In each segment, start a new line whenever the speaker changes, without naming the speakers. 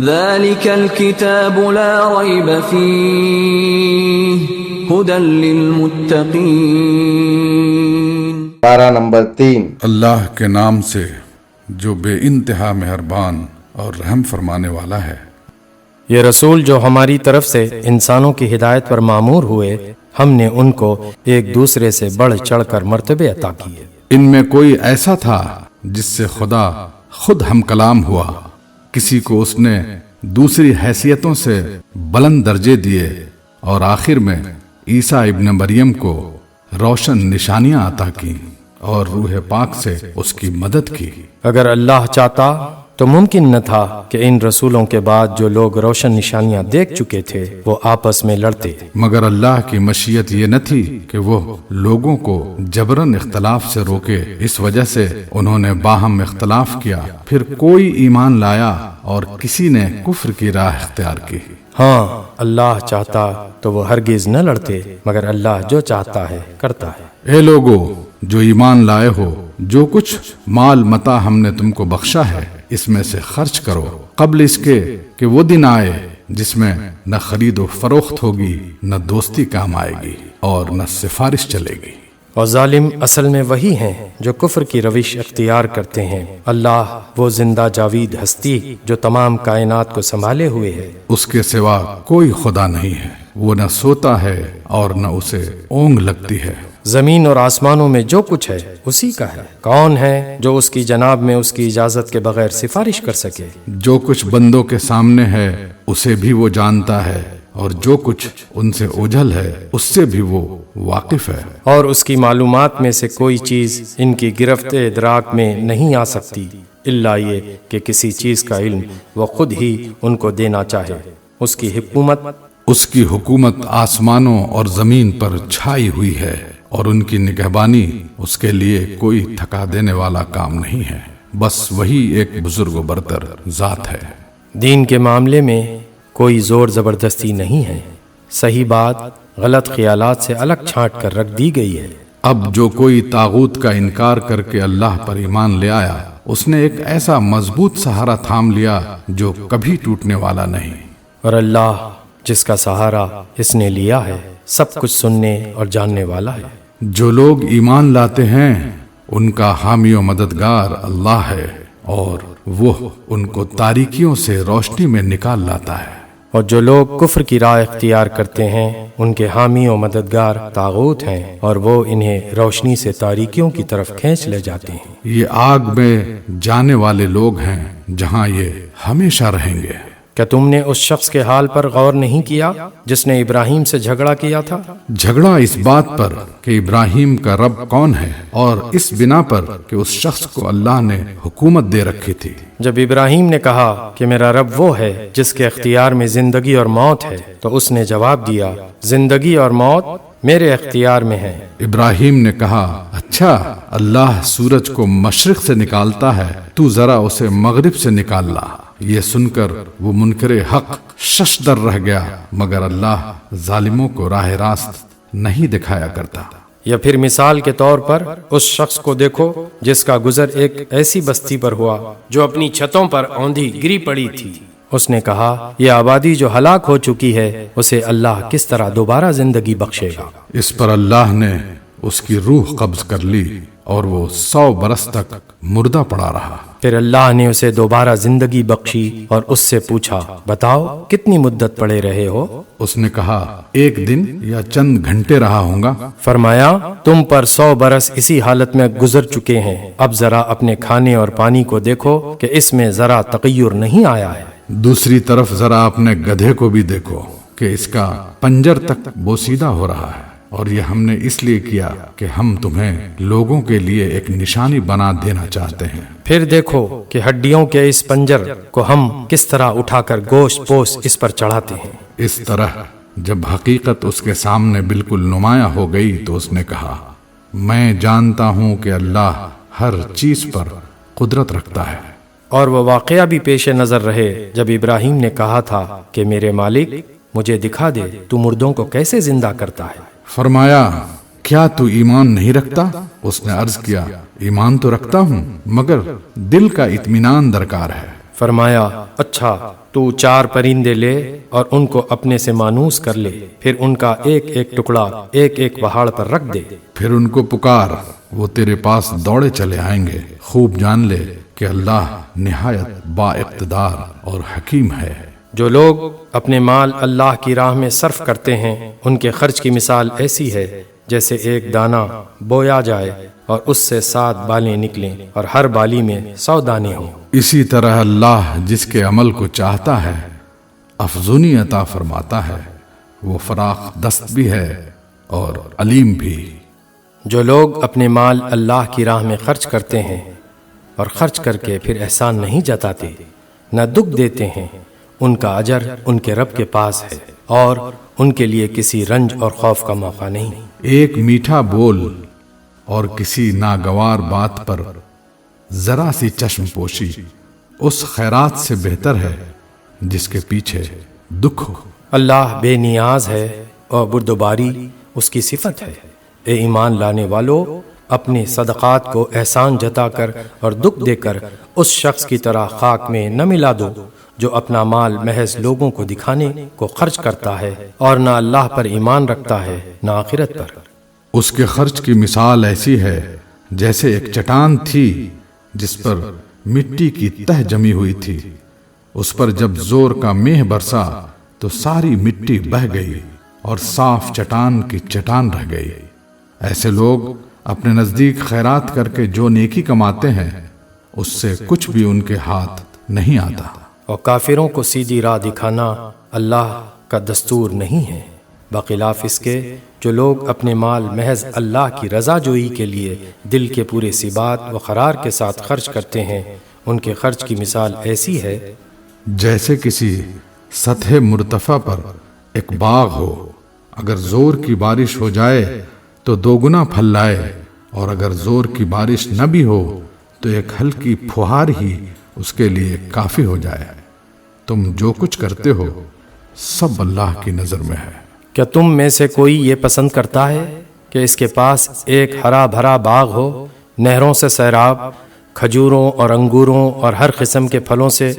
ذلك الكتاب لا ريب فيه هدى للمتقين۔
پارہ نمبر 3۔
اللہ کے نام سے جو بے انتہا مہربان اور رحم فرمانے والا ہے۔
یہ رسول جو ہماری طرف سے انسانوں کی ہدایت پر مامور ہوئے، ہم نے ان کو ایک دوسرے سے بڑھ چڑھ کر مرتبے عطا کیے۔
ان میں کوئی ایسا تھا جس سے خدا خود ہم کلام ہوا، کسی کو اس نے دوسری حیثیتوں سے بلند درجے دیے، اور آخر میں عیسیٰ ابن مریم کو روشن نشانیاں عطا کی اور روح پاک سے اس کی مدد کی۔
اگر اللہ چاہتا تو ممکن نہ تھا کہ ان رسولوں کے بعد جو لوگ روشن نشانیاں دیکھ چکے تھے وہ آپس میں لڑتے،
مگر اللہ کی مشیت یہ نہ تھی کہ وہ لوگوں کو جبراً اختلاف سے روکے، اس وجہ سے انہوں نے باہم اختلاف کیا، پھر کوئی ایمان لایا اور کسی نے کفر کی راہ اختیار کی۔
ہاں اللہ چاہتا تو وہ ہرگز نہ لڑتے، مگر اللہ جو چاہتا ہے کرتا ہے۔
اے لوگو جو ایمان لائے ہو، جو کچھ مال متاع ہم نے تم کو بخشا ہے اس میں سے خرچ کرو، قبل اس کے کہ وہ دن آئے جس میں نہ خرید و فروخت ہوگی، نہ دوستی کام آئے گی اور نہ سفارش چلے گی۔
اور ظالم اصل میں وہی ہیں جو کفر کی روش اختیار کرتے ہیں۔ اللہ وہ زندہ جاوید ہستی جو تمام کائنات کو سنبھالے ہوئے ہے،
اس کے سوا کوئی خدا نہیں ہے، وہ نہ سوتا ہے اور نہ اسے اونگ لگتی ہے۔
زمین اور آسمانوں میں جو کچھ ہے اسی کا ہے۔ کون ہے جو اس کی جناب میں اس کی اجازت کے بغیر سفارش کر سکے؟
جو کچھ بندوں کے سامنے ہے اسے بھی وہ جانتا ہے، اور جو کچھ ان سے اوجھل ہے اس سے بھی وہ واقف ہے۔
اور اس کی معلومات میں سے کوئی چیز ان کی گرفت ادراک میں نہیں آ سکتی الا یہ کہ کسی چیز کا علم وہ خود ہی ان کو دینا چاہے۔ اس کی حکومت آسمانوں اور زمین پر چھائی ہوئی ہے، اور ان کی نگہبانی اس کے لیے کوئی تھکا دینے والا کام نہیں ہے، بس وہی ایک بزرگ و برتر ذات ہے۔ دین کے معاملے میں کوئی زور زبردستی نہیں ہے، صحیح بات غلط خیالات سے الگ چھانٹ کر رکھ دی گئی ہے۔
اب جو کوئی طاغوت کا انکار کر کے اللہ پر ایمان لے آیا، اس نے ایک ایسا مضبوط سہارا تھام لیا جو کبھی ٹوٹنے والا نہیں۔
اور اللہ جس کا سہارا اس نے لیا ہے سب کچھ سننے اور جاننے والا ہے۔
جو لوگ ایمان لاتے ہیں ان کا حامی و مددگار اللہ ہے، اور وہ ان کو تاریکیوں سے روشنی میں نکال لاتا ہے۔
اور جو لوگ کفر کی راہ اختیار کرتے ہیں ان کے حامی و مددگار طاغوت ہیں، اور وہ انہیں روشنی سے تاریکیوں کی طرف کھینچ لے جاتے ہیں۔
یہ آگ میں جانے والے لوگ ہیں جہاں یہ ہمیشہ رہیں گے۔
کیا تم نے اس شخص کے حال پر غور نہیں کیا جس نے ابراہیم سے جھگڑا کیا تھا؟
جھگڑا اس بات پر کہ ابراہیم کا رب کون ہے، اور اس بنا پر کہ اس شخص کو اللہ نے حکومت دے رکھی تھی۔
جب ابراہیم نے کہا کہ میرا رب وہ ہے جس کے اختیار میں زندگی اور موت ہے، تو اس نے جواب دیا زندگی اور موت میرے اختیار میں ہے۔
ابراہیم نے کہا اچھا اللہ سورج کو مشرق سے نکالتا ہے، تو ذرا اسے مغرب سے نکال لا۔ یہ سن کر وہ منکر حق ششدر رہ گیا، مگر اللہ ظالموں کو راہ راست نہیں دکھایا کرتا۔
یا پھر مثال کے طور پر اس شخص کو دیکھو جس کا گزر ایک ایسی بستی پر ہوا جو اپنی چھتوں پر اوندھی گری پڑی تھی۔ اس نے کہا یہ آبادی جو ہلاک ہو چکی ہے اسے اللہ کس طرح دوبارہ زندگی بخشے گا؟
اس پر اللہ نے اس کی روح قبض کر لی اور وہ 100 برس تک مردہ پڑا رہا۔
پھر اللہ نے اسے دوبارہ زندگی بخشی اور اس سے پوچھا بتاؤ کتنی مدت پڑے رہے ہو؟
اس نے کہا 1 دن یا چند گھنٹے رہا ہوں گا۔
فرمایا تم پر 100 برس اسی حالت میں گزر چکے ہیں، اب ذرا اپنے کھانے اور پانی کو دیکھو کہ اس میں ذرا تغیر نہیں آیا ہے۔
دوسری طرف ذرا اپنے گدھے کو بھی دیکھو کہ اس کا پنجر تک بوسیدہ ہو رہا ہے، اور یہ ہم نے اس لیے کیا کہ ہم تمہیں لوگوں کے لیے ایک نشانی بنا دینا چاہتے ہیں۔
پھر دیکھو کہ ہڈیوں کے اس پنجر کو ہم کس طرح اٹھا کر گوشت پوش اس پر چڑھاتے ہیں۔
اس طرح جب حقیقت اس کے سامنے بالکل نمایاں ہو گئی تو اس نے کہا میں جانتا ہوں کہ اللہ ہر چیز پر قدرت رکھتا ہے۔
اور وہ واقعہ بھی پیش نظر رہے جب ابراہیم نے کہا تھا کہ میرے مالک مجھے دکھا دے تو مردوں کو کیسے زندہ کرتا ہے۔
فرمایا کیا تو ایمان نہیں رکھتا؟ اس نے عرض کیا ایمان تو رکھتا ہوں، مگر دل کا اطمینان درکار ہے۔
فرمایا اچھا تو 4 پرندے لے اور ان کو اپنے سے مانوس کر لے، پھر ان کا ایک ایک ٹکڑا ایک ایک پہاڑ پر رکھ دے،
پھر ان کو پکار، وہ تیرے پاس دوڑے چلے آئیں گے۔ خوب جان لے کہ اللہ نہایت با اقتدار اور حکیم ہے۔
جو لوگ اپنے مال اللہ کی راہ میں صرف کرتے ہیں ان کے خرچ کی مثال ایسی ہے جیسے ایک دانہ بویا جائے اور اس سے 7 بالیں نکلیں اور ہر بالی میں 100 دانے ہوں۔
اسی طرح اللہ جس کے عمل کو چاہتا ہے افزونی عطا فرماتا ہے، وہ فراخ دست بھی ہے اور علیم بھی۔
جو لوگ اپنے مال اللہ کی راہ میں خرچ کرتے ہیں اور خرچ کر کے پھر احسان نہیں جتاتے نہ دکھ دیتے ہیں، ان کا اجر ان کے رب کے پاس ہے اور ان کے لیے کسی رنج اور خوف کا موقع نہیں۔
ایک میٹھا بول اور کسی ناگوار بات پر ذرا سی چشم پوشی اس خیرات سے بہتر ہے جس کے پیچھے دکھ ہو۔
اللہ بے نیاز ہے اور بردباری اس کی صفت ہے۔ اے ایمان لانے والو، اپنے صدقات کو احسان جتا کر اور دکھ دے کر اس شخص کی طرح خاک میں نہ ملا دو جو اپنا مال محض لوگوں کو دکھانے کو خرچ کرتا ہے اور نہ اللہ پر ایمان رکھتا ہے نہ آخرت پر۔
اس کے خرچ کی مثال ایسی ہے جیسے ایک چٹان تھی جس پر مٹی کی تہ جمی ہوئی تھی، اس پر جب زور کا مہ برسا تو ساری مٹی بہہ گئی اور صاف چٹان کی چٹان رہ گئی۔ ایسے لوگ اپنے نزدیک خیرات کر کے جو نیکی کماتے ہیں اس سے کچھ بھی ان کے ہاتھ نہیں آتا۔
اور کافروں کو سیدھی راہ دکھانا اللہ کا دستور نہیں ہے، بخلاف اس کے جو لوگ اپنے مال محض اللہ کی رضا جوئی کے لیے دل کے پورے ثبات و قرار کے ساتھ خرچ کرتے ہیں، ان کے خرچ کی مثال ایسی ہے
جیسے کسی سطح مرتفع پر ایک باغ ہو، اگر زور کی بارش ہو جائے تو 2 گنا پھل لائے، اور اگر زور کی بارش نہ بھی ہو تو ایک ہلکی پھوہار ہی اس کے لیے کافی ہو جائے۔ تم جو کچھ کرتے ہو سب اللہ کی نظر میں ہے۔
کیا تم میں سے کوئی یہ پسند کرتا ہے کہ اس کے پاس ایک ہرا بھرا باغ ہو، نہروں سے سیراب، کھجوروں اور انگوروں اور ہر قسم کے پھلوں سے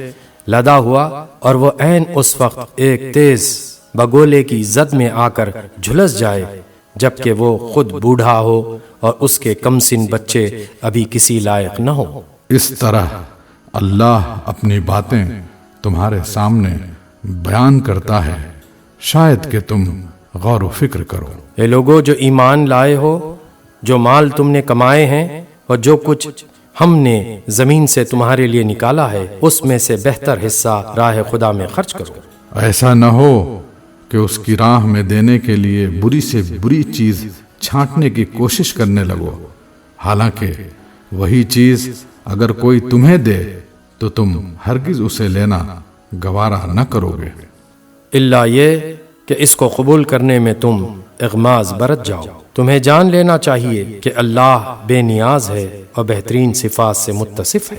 لدا ہوا، اور وہ عین اس وقت ایک تیز بگولے کی زد میں آ کر جھلس جائے جبکہ وہ خود بوڑھا ہو اور اس کے کم سن بچے ابھی کسی لائق نہ ہو؟
اس طرح اللہ اپنی باتیں تمہارے سامنے بیان کرتا ہے، شاید کہ تم غور و فکر کرو۔
اے لوگو جو ایمان لائے ہو، جو مال تم نے کمائے ہیں اور جو کچھ ہم نے زمین سے تمہارے لیے نکالا ہے اس میں سے بہتر حصہ راہ خدا میں خرچ کرو۔
ایسا نہ ہو کہ اس کی راہ میں دینے کے لیے بری سے بری چیز چھانٹنے کی کوشش کرنے لگو، حالانکہ وہی چیز اگر کوئی تمہیں دے تو تم ہرگز اسے لینا گوارا نہ کرو گے،
الا یہ کہ اس کو قبول کرنے میں تم اغماض برت جاؤ۔ تمہیں جان لینا چاہیے کہ اللہ بے نیاز ہے اور بہترین صفات سے متصف ہے۔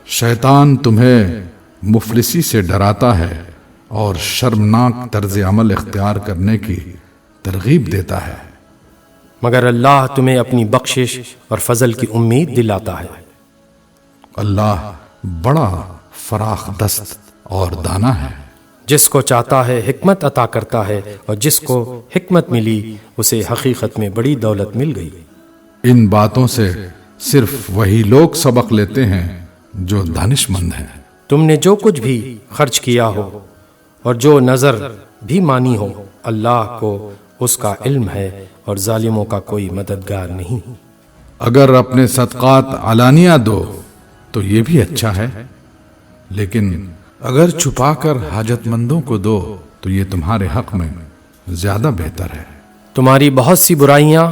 شیطان تمہیں مفلسی سے ڈراتا ہے اور شرمناک طرز عمل اختیار کرنے کی ترغیب دیتا ہے،
مگر اللہ تمہیں اپنی بخشش اور فضل کی امید دلاتا ہے۔
اللہ بڑا فراخ دست اور دانا ہے،
جس کو چاہتا ہے حکمت عطا کرتا ہے، اور جس کو حکمت ملی اسے حقیقت میں بڑی دولت مل گئی۔
ان باتوں سے صرف وہی لوگ سبق لیتے ہیں جو دانش مند ہیں۔
تم نے جو کچھ بھی خرچ کیا ہو اور جو نظر بھی مانی ہو، اللہ کو اس کا علم ہے اور ظالموں کا کوئی مددگار نہیں۔
اگر اپنے صدقات علانیہ دو تو یہ بھی اچھا ہے، لیکن اگر چھپا کر حاجت مندوں کو دو تو یہ تمہارے حق میں زیادہ بہتر ہے۔
تمہاری بہت سی برائیاں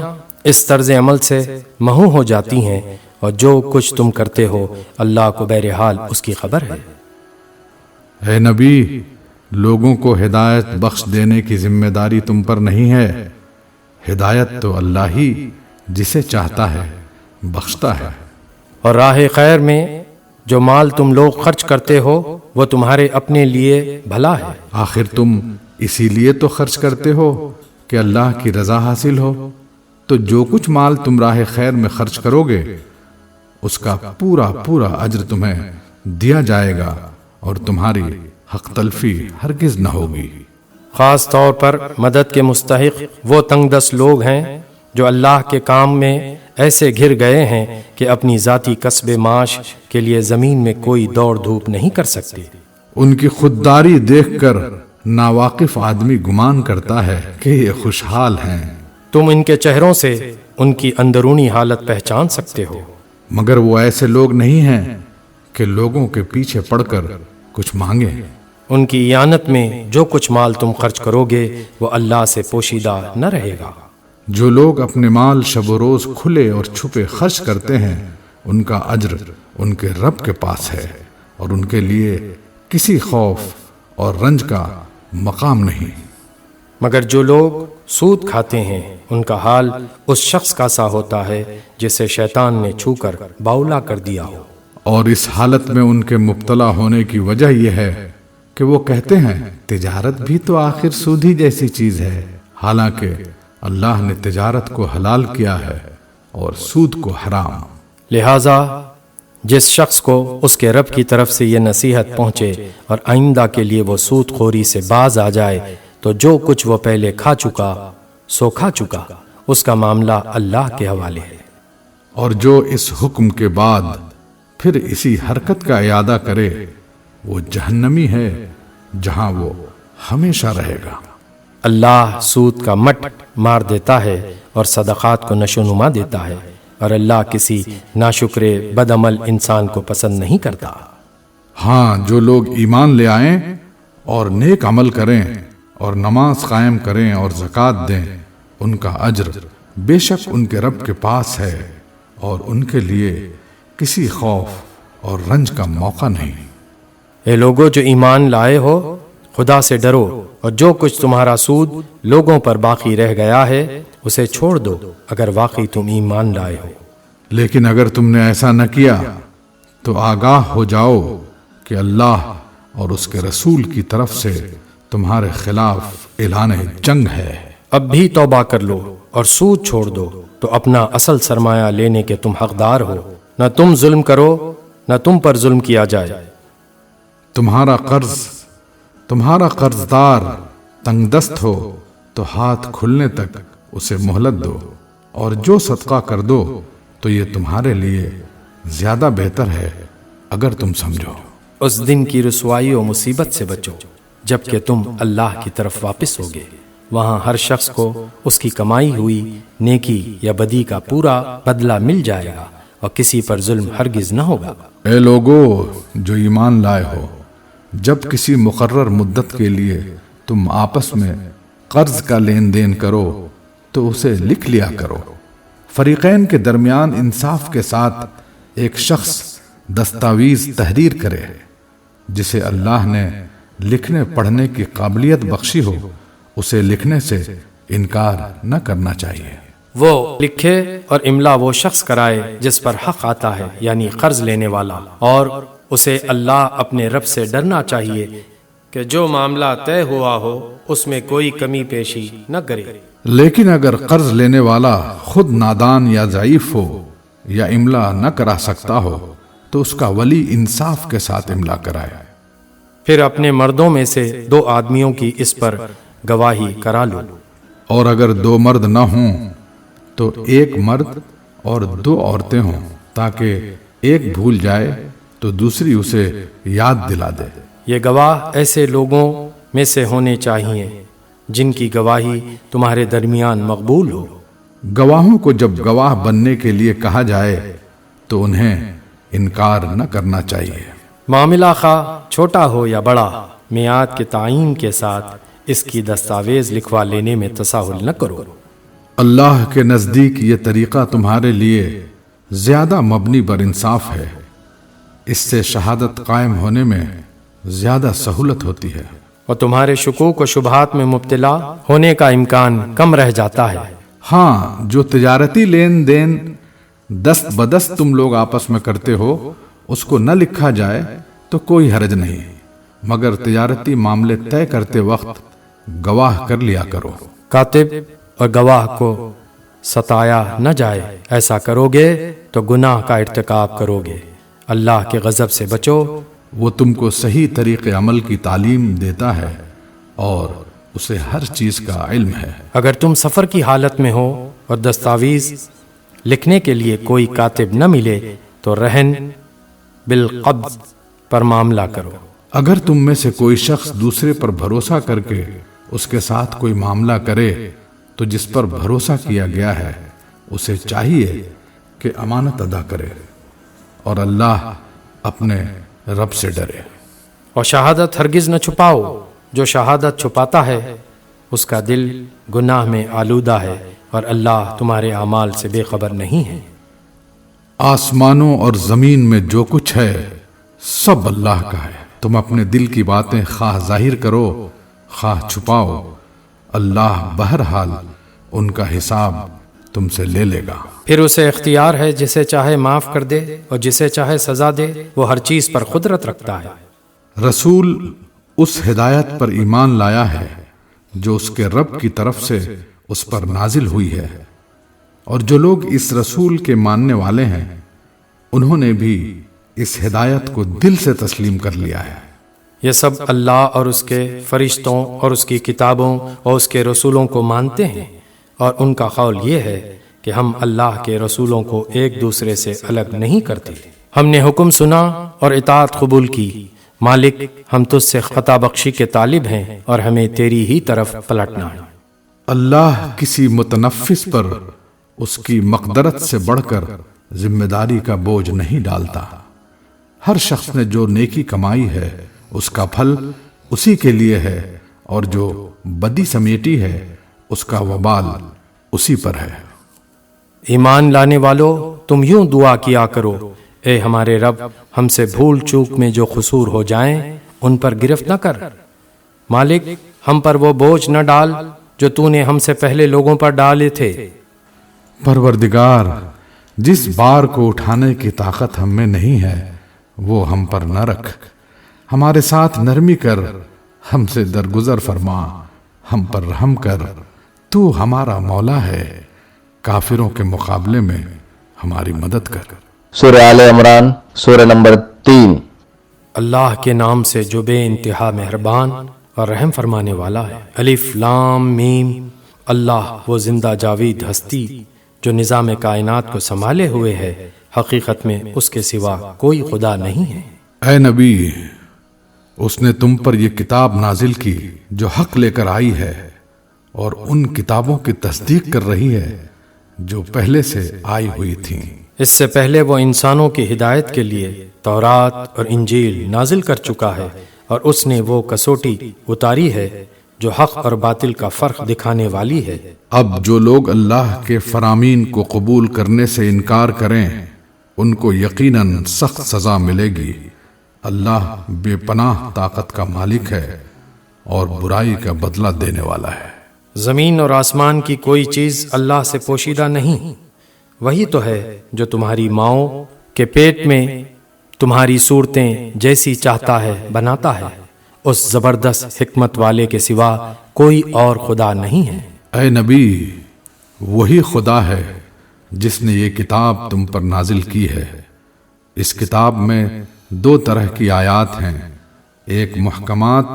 اس طرز عمل سے محو ہو جاتی ہیں، اور جو کچھ تم کرتے ہو اللہ کو بہرحال اس کی خبر ہے۔
اے نبی، لوگوں کو ہدایت بخش دینے کی ذمہ داری تم پر نہیں ہے، ہدایت تو اللہ ہی جسے چاہتا ہے بخشتا ہے۔
اور راہ خیر میں جو مال تم لوگ خرچ کرتے ہو وہ تمہارے اپنے لیے بھلا ہے۔
آخر تم اسی لیے تو خرچ کرتے ہو کہ اللہ کی رضا حاصل ہو، تو جو کچھ مال تم راہ خیر میں خرچ کرو گے اس کا پورا پورا اجر تمہیں دیا جائے گا اور تمہاری حق تلفی ہرگز نہ ہوگی۔
خاص طور پر مدد کے مستحق وہ تنگ دست لوگ ہیں جو اللہ کے کام میں ایسے گھر گئے ہیں کہ اپنی ذاتی کسب معاش کے لیے زمین میں کوئی دوڑ دھوپ نہیں کر سکتے۔
ان کی خودداری دیکھ کر ناواقف آدمی گمان کرتا ہے کہ یہ خوشحال ہیں،
تم ان کے چہروں سے ان کی اندرونی حالت پہچان سکتے ہو،
مگر وہ ایسے لوگ نہیں ہیں کہ لوگوں کے پیچھے پڑ کر کچھ مانگیں۔
ان کی اعانت میں جو کچھ مال تم خرچ کرو گے وہ اللہ سے پوشیدہ نہ رہے گا۔
جو لوگ اپنے مال شب و روز کھلے اور چھپے خرچ کرتے ہیں ان کا اجر ان کے رب کے پاس ہے، اور ان کے لیے کسی خوف اور رنج کا مقام نہیں۔
مگر جو لوگ سود کھاتے ہیں ان کا حال اس شخص کا سا ہوتا ہے جسے شیطان نے چھو کر باولا کر دیا ہو۔
اور اس حالت میں ان کے مبتلا ہونے کی وجہ یہ ہے کہ وہ کہتے ہیں تجارت بھی تو آخر سود ہی جیسی چیز ہے، حالانکہ اللہ نے تجارت کو حلال کیا ہے اور سود کو حرام۔
لہٰذا جس شخص کو اس کے رب کی طرف سے یہ نصیحت پہنچے اور آئندہ کے لیے وہ سود خوری سے باز آ جائے تو جو کچھ وہ پہلے کھا چکا سو کھا چکا، اس کا معاملہ اللہ کے حوالے ہے۔
اور جو اس حکم کے بعد پھر اسی حرکت کا اعادہ کرے وہ جہنمی ہے جہاں وہ ہمیشہ رہے گا۔
اللہ سود کا مٹ مار دیتا ہے اور صدقات کو نشو نما دیتا ہے، اور اللہ کسی ناشکر بد عمل انسان کو پسند نہیں کرتا۔
ہاں، جو لوگ ایمان لے آئیں اور نیک عمل کریں اور نماز قائم کریں اور زکوٰۃ دیں، ان کا اجر بے شک ان کے رب کے پاس ہے، اور ان کے لیے کسی خوف اور رنج کا موقع نہیں۔
اے لوگو جو ایمان لائے ہو، خدا سے ڈرو، اور جو کچھ تمہارا سود لوگوں پر باقی رہ گیا ہے اسے چھوڑ دو اگر واقعی تم ایمان لائے ہو۔
لیکن اگر تم نے ایسا نہ کیا تو آگاہ ہو جاؤ کہ اللہ اور اس کے رسول کی طرف سے تمہارے خلاف اعلان جنگ ہے۔
اب بھی توبہ کر لو اور سود چھوڑ دو تو اپنا اصل سرمایہ لینے کے تم حقدار ہو، نہ تم ظلم کرو نہ تم پر ظلم کیا جائے۔
تمہارا قرض دار تنگ دست ہو تو ہاتھ کھلنے تک اسے مہلت دو، اور جو صدقہ کر دو تو یہ تمہارے لیے زیادہ بہتر ہے اگر تم سمجھو۔
اس دن کی رسوائی و مصیبت سے بچو جبکہ تم اللہ کی طرف واپس ہوگے، وہاں ہر شخص کو اس کی کمائی ہوئی نیکی یا بدی کا پورا بدلہ مل جائے گا، اور کسی پر ظلم ہرگز نہ ہوگا۔
اے لوگو جو ایمان لائے ہو، جب کسی مقرر مدت کے لیے تم آپس میں قرض کا لین دین کرو تو اسے لکھ لیا کرو۔ فریقین کے درمیان انصاف کے ساتھ ایک شخص دستاویز تحریر کرے، جسے اللہ نے لکھنے پڑھنے کی قابلیت بخشی ہو، اسے لکھنے سے انکار نہ کرنا چاہیے۔
وہ لکھے اور املا وہ شخص کرائے جس پر حق آتا ہے، یعنی قرض لینے والا، اور اسے اللہ اپنے رب سے ڈرنا چاہیے کہ جو معاملہ طے ہوا ہو اس میں کوئی کمی پیشی نہ کرے۔
لیکن اگر قرض لینے والا خود نادان یا ضعیف ہو یا املا نہ کرا سکتا ہو تو اس کا ولی انصاف کے ساتھ املا کرائے۔
پھر اپنے مردوں میں سے 2 آدمیوں کی اس پر گواہی کرا لو،
اور اگر 2 مرد نہ ہوں تو 1 مرد اور 2 عورتیں ہوں، تاکہ ایک بھول جائے تو دوسری اسے یاد دلا دے۔
یہ گواہ ایسے لوگوں میں سے ہونے چاہیے جن کی گواہی تمہارے درمیان مقبول ہو۔
گواہوں کو جب گواہ بننے کے لیے کہا جائے تو انہیں انکار نہ کرنا چاہیے۔
معاملہ خواہ چھوٹا ہو یا بڑا، میعاد کے تعین کے ساتھ اس کی دستاویز لکھوا لینے میں تساہل نہ کرو۔
اللہ کے نزدیک یہ طریقہ تمہارے لیے زیادہ مبنی بر انصاف ہے، اس سے شہادت قائم ہونے میں زیادہ سہولت ہوتی ہے،
اور تمہارے شکوک و شبہات میں مبتلا ہونے کا امکان کم رہ جاتا ہے۔
ہاں، جو تجارتی لین دین دست بدست تم لوگ آپس میں کرتے ہو اس کو نہ لکھا جائے تو کوئی حرج نہیں، مگر تجارتی معاملے طے کرتے وقت گواہ کر لیا کرو۔
کاتب اور گواہ کو ستایا نہ جائے، ایسا کرو گے تو گناہ کا ارتکاب کرو گے۔ اللہ کے غضب سے بچو۔
وہ تم کو صحیح طریق عمل کی تعلیم دیتا ہے اور اسے ہر چیز کا علم ہے۔
اگر تم سفر کی حالت میں ہو اور دستاویز لکھنے کے لیے کوئی کاتب نہ ملے تو رہن بالقبض پر معاملہ کرو۔
اگر تم میں سے کوئی شخص دوسرے پر بھروسہ کر کے اس کے ساتھ کوئی معاملہ کرے تو جس پر بھروسہ کیا گیا ہے اسے چاہیے کہ امانت ادا کرے اور اللہ اپنے رب سے ڈرے۔
اور شہادت ہرگز نہ چھپاؤ، جو شہادت چھپاتا ہے اس کا دل گناہ میں آلودہ ہے اور اللہ تمہارے اعمال سے بے خبر نہیں ہے۔
آسمانوں اور زمین میں جو کچھ ہے سب اللہ کا ہے، تم اپنے دل کی باتیں خواہ ظاہر کرو خواہ چھپاؤ، اللہ بہرحال ان کا حساب تم سے لے لے گا۔
پھر اسے اختیار ہے، جسے چاہے معاف کر دے اور جسے چاہے سزا دے، وہ ہر چیز پر قدرت رکھتا ہے۔
رسول اس ہدایت پر ایمان لایا ہے جو اس کے رب کی طرف سے اس پر نازل ہوئی ہے، اور جو لوگ اس رسول کے ماننے والے ہیں انہوں نے بھی اس ہدایت کو دل سے تسلیم کر لیا ہے۔
یہ سب اللہ اور اس کے فرشتوں اور اس کی کتابوں اور اس کے رسولوں کو مانتے ہیں، اور ان کا قول یہ ہے کہ ہم اللہ کے رسولوں کو ایک دوسرے سے الگ نہیں کرتے۔ ہم نے حکم سنا اور اطاعت قبول کی، مالک ہم تجھ سے خطا بخشی کے طالب ہیں اور ہمیں تیری ہی طرف پلٹنا ہے۔
اللہ کسی متنفس پر اس کی مقدرت سے بڑھ کر ذمہ داری کا بوجھ نہیں ڈالتا۔ ہر شخص نے جو نیکی کمائی ہے اس کا پھل اسی کے لیے ہے، اور جو بدی سمیٹی ہے اس کا وبال اسی پر ہے۔
ایمان لانے والو، تم یوں دعا کیا کرو، اے ہمارے رب، ہم سے بھول چوک میں جو قصور ہو جائیں ان پر گرفت نہ کر۔ مالک ہم پر وہ بوجھ نہ ڈال جو تو نے ہم سے پہلے لوگوں پر ڈالے تھے۔
پروردگار، جس بار کو اٹھانے کی طاقت ہم میں نہیں ہے وہ ہم پر نہ رکھ، ہمارے ساتھ نرمی کر، ہم سے درگزر فرما، ہم پر رحم کر، تو ہمارا مولا ہے، کافروں کے مقابلے میں ہماری مدد کر۔
سورہ آل عمران سورہ نمبر 3۔
اللہ کے نام سے جو بے انتہا مہربان اور رحم فرمانے والا ہے۔ الف لام میم۔ اللہ وہ زندہ جاوید ہستی جو نظام کائنات کو سنبھالے ہوئے ہے، حقیقت میں اس کے سوا کوئی خدا نہیں ہے۔
اے نبی، اس نے تم پر یہ کتاب نازل کی جو حق لے کر آئی ہے اور ان کتابوں کی تصدیق کر رہی ہے جو پہلے سے آئی ہوئی تھیں۔
اس سے پہلے وہ انسانوں کی ہدایت کے لیے تورات اور انجیل نازل کر چکا ہے، اور اس نے وہ کسوٹی اتاری ہے جو حق اور باطل کا فرق دکھانے والی ہے۔
اب جو لوگ اللہ کے فرامین کو قبول کرنے سے انکار کریں ان کو یقیناً سخت سزا ملے گی۔ اللہ بے پناہ طاقت کا مالک ہے اور برائی کا بدلہ دینے والا ہے۔
زمین اور آسمان کی کوئی چیز اللہ سے پوشیدہ نہیں، وہی تو ہے جو تمہاری ماؤں کے پیٹ میں تمہاری صورتیں جیسی چاہتا ہے بناتا ہے، اس زبردست حکمت والے کے سوا کوئی اور خدا نہیں ہے۔
اے نبی، وہی خدا ہے جس نے یہ کتاب تم پر نازل کی ہے۔ اس کتاب میں 2 طرح کی آیات ہیں، ایک محکمات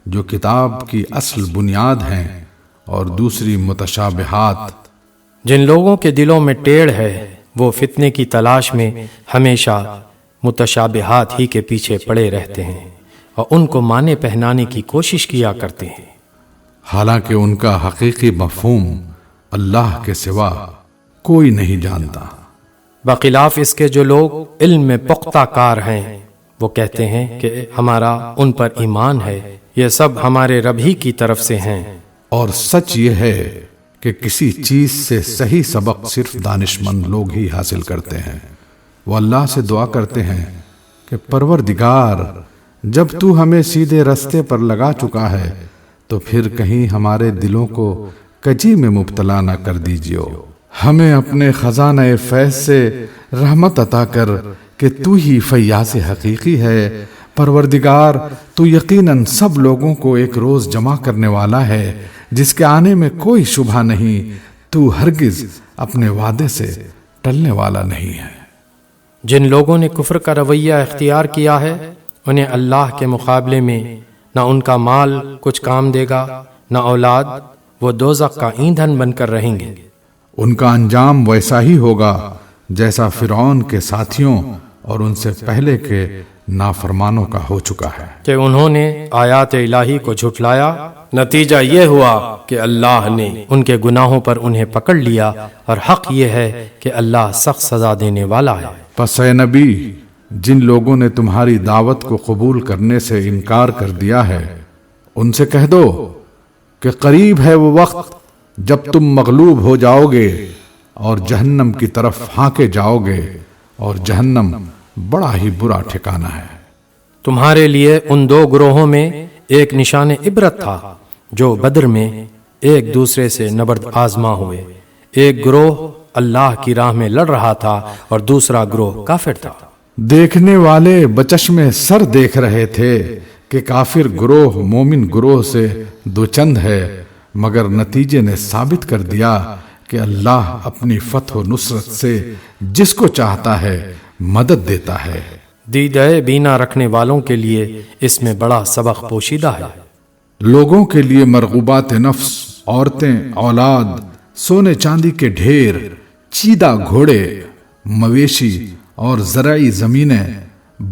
جو کتاب کی اصل بنیاد ہیں اور دوسری متشابہات۔
جن لوگوں کے دلوں میں ٹیڑھ ہے وہ فتنے کی تلاش میں ہمیشہ متشابہات ہی کے پیچھے پڑے رہتے ہیں اور ان کو معنی پہنانے کی کوشش کیا کرتے ہیں،
حالانکہ ان کا حقیقی مفہوم اللہ کے سوا کوئی نہیں جانتا۔
بخلاف اس کے جو لوگ علم میں پختہ کار ہیں وہ کہتے ہیں کہ ہمارا ان پر ایمان ہے، یہ سب ہمارے رب ہی کی طرف سے ہیں۔
اور سچ یہ ہے کہ کسی چیز سے صحیح سبق صرف دانش مند لوگ ہی حاصل کرتے ہیں۔ وہ اللہ سے دعا کرتے ہیں کہ پروردگار، جب تو ہمیں سیدھے رستے پر لگا چکا ہے تو پھر کہیں ہمارے دلوں کو کجی میں مبتلا نہ کر دیجیو، ہمیں اپنے خزانہ فیض سے رحمت عطا کر کہ تو ہی فیاض حقیقی ہے۔ پروردگار، تو یقیناً سب لوگوں کو ایک روز جمع کرنے والا ہے جس کے آنے میں کوئی شبہ نہیں، تو ہرگز اپنے وعدے سے ٹلنے والا نہیں ہے۔
جن لوگوں نے کفر کا رویہ اختیار کیا ہے انہیں اللہ کے مقابلے میں نہ ان کا مال کچھ کام دے گا نہ اولاد، وہ دوزخ کا ایندھن بن کر رہیں گے۔
ان کا انجام ویسا ہی ہوگا جیسا فرعون کے ساتھیوں اور ان سے پہلے کے نافرمانوں کا ہو چکا ہے
کہ انہوں نے آیات الہی کو جھٹلایا، نتیجہ یہ ہوا کہ اللہ نے ان کے گناہوں پر انہیں پکڑ لیا، اور حق یہ ہے کہ اللہ سخت سزا دینے والا ہے۔
پس اے نبی، جن لوگوں نے تمہاری دعوت کو قبول کرنے سے انکار کر دیا ہے ان سے کہہ دو کہ قریب ہے وہ وقت جب تم مغلوب ہو جاؤ گے اور جہنم کی طرف ہانکے جاؤ گے، اور جہنم بڑا ہی برا ٹھکانہ ہے۔
تمہارے لیے ان دو گروہوں میں ایک نشان عبرت تھا جو بدر میں ایک دوسرے سے نبرد آزما ہوئے۔ ایک گروہ اللہ کی راہ میں لڑ رہا تھا اور دوسرا گروہ کافر تھا۔
دیکھنے والے بچشمے سر دیکھ رہے تھے کہ کافر گروہ مومن گروہ سے دو چند ہے، مگر نتیجے نے ثابت کر دیا کہ اللہ اپنی فتح و نصرت سے جس کو چاہتا ہے مدد دیتا ہے۔
دیدہ بینا رکھنے والوں کے لیے اس میں بڑا سبق پوشیدہ ہے۔
لوگوں کے لیے مرغوبات نفس، عورتیں، اولاد، سونے چاندی کے ڈھیر، چیدہ گھوڑے، مویشی اور زرعی زمینیں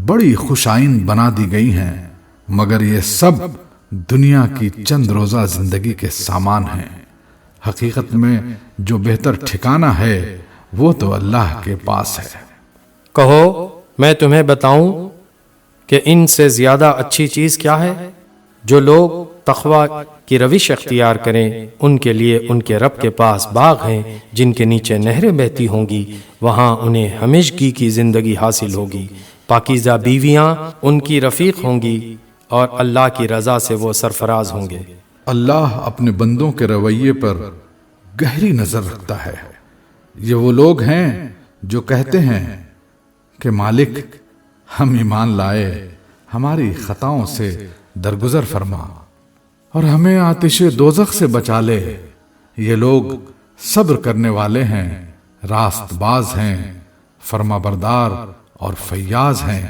بڑی خوشائند بنا دی گئی ہیں، مگر یہ سب دنیا کی چند روزہ زندگی کے سامان ہیں۔ حقیقت میں جو بہتر ٹھکانہ ہے وہ تو اللہ کے پاس ہے۔
کہو میں تمہیں بتاؤں کہ ان سے زیادہ اچھی چیز کیا ہے؟ جو لوگ تقوی کی روش اختیار کریں ان کے لیے ان کے رب کے پاس باغ ہیں جن کے نیچے نہریں بہتی ہوں گی، وہاں انہیں ہمیشگی کی زندگی حاصل ہوگی، پاکیزہ بیویاں ان کی رفیق ہوں گی، اور اللہ کی رضا سے وہ سرفراز ہوں گے۔
اللہ اپنے بندوں کے رویے پر گہری نظر رکھتا ہے۔ یہ وہ لوگ ہیں جو کہتے ہیں کہ مالک ہم ایمان لائے، ہماری خطاؤں سے درگزر فرما اور ہمیں آتش دوزخ سے بچا لے۔ یہ لوگ صبر کرنے والے ہیں، راست باز ہیں، فرما بردار اور فیاض ہیں،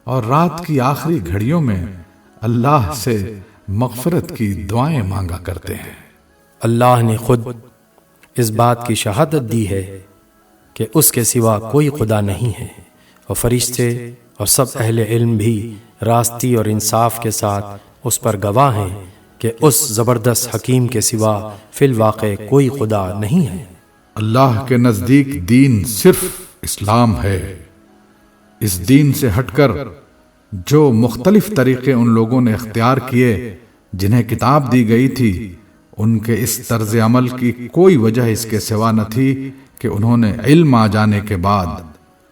اور رات کی آخری گھڑیوں میں اللہ سے مغفرت کی دعائیں مانگا کرتے ہیں۔
اللہ نے خود اس بات کی شہادت دی ہے کہ اس کے سوا کوئی خدا نہیں ہے، اور فرشتے اور سب اہل علم بھی راستی اور انصاف کے ساتھ اس پر گواہ ہیں کہ اس زبردست حکیم کے سوا فی الواقع کوئی خدا نہیں ہے۔
اللہ کے نزدیک دین صرف اسلام ہے۔ اس دین سے ہٹ کر جو مختلف طریقے ان لوگوں نے اختیار کیے جنہیں کتاب دی گئی تھی، ان کے اس طرز عمل کی کوئی وجہ اس کے سوا نہ تھی کہ انہوں نے علم آ جانے کے بعد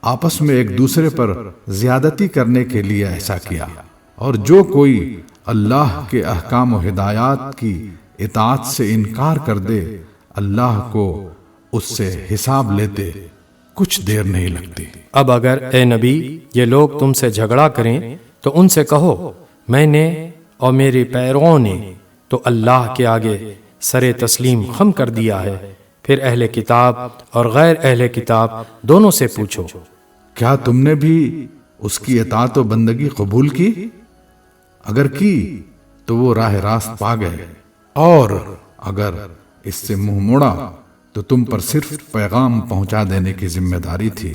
آپس میں ایک دوسرے پر زیادتی کرنے کے لیے ایسا کیا، اور جو کوئی اللہ کے احکام و ہدایات کی اطاعت سے انکار کر دے اللہ کو اس سے حساب لیتے کچھ دیر نہیں لگتی۔
اب اگر اے نبی یہ لوگ تم سے جھگڑا کریں تو ان سے کہو میں نے اور میرے پیرووں نے تو اللہ کے آگے سر تسلیم خم کر دیا ہے، پھر اہل کتاب اور غیر اہل کتاب دونوں سے پوچھو
کیا تم نے بھی اس کی اطاعت و بندگی قبول کی؟ اگر کی تو وہ راہ راست پا گئے، اور اگر اس سے منہ موڑا تو تم پر صرف پیغام پہنچا دینے کی ذمہ داری تھی۔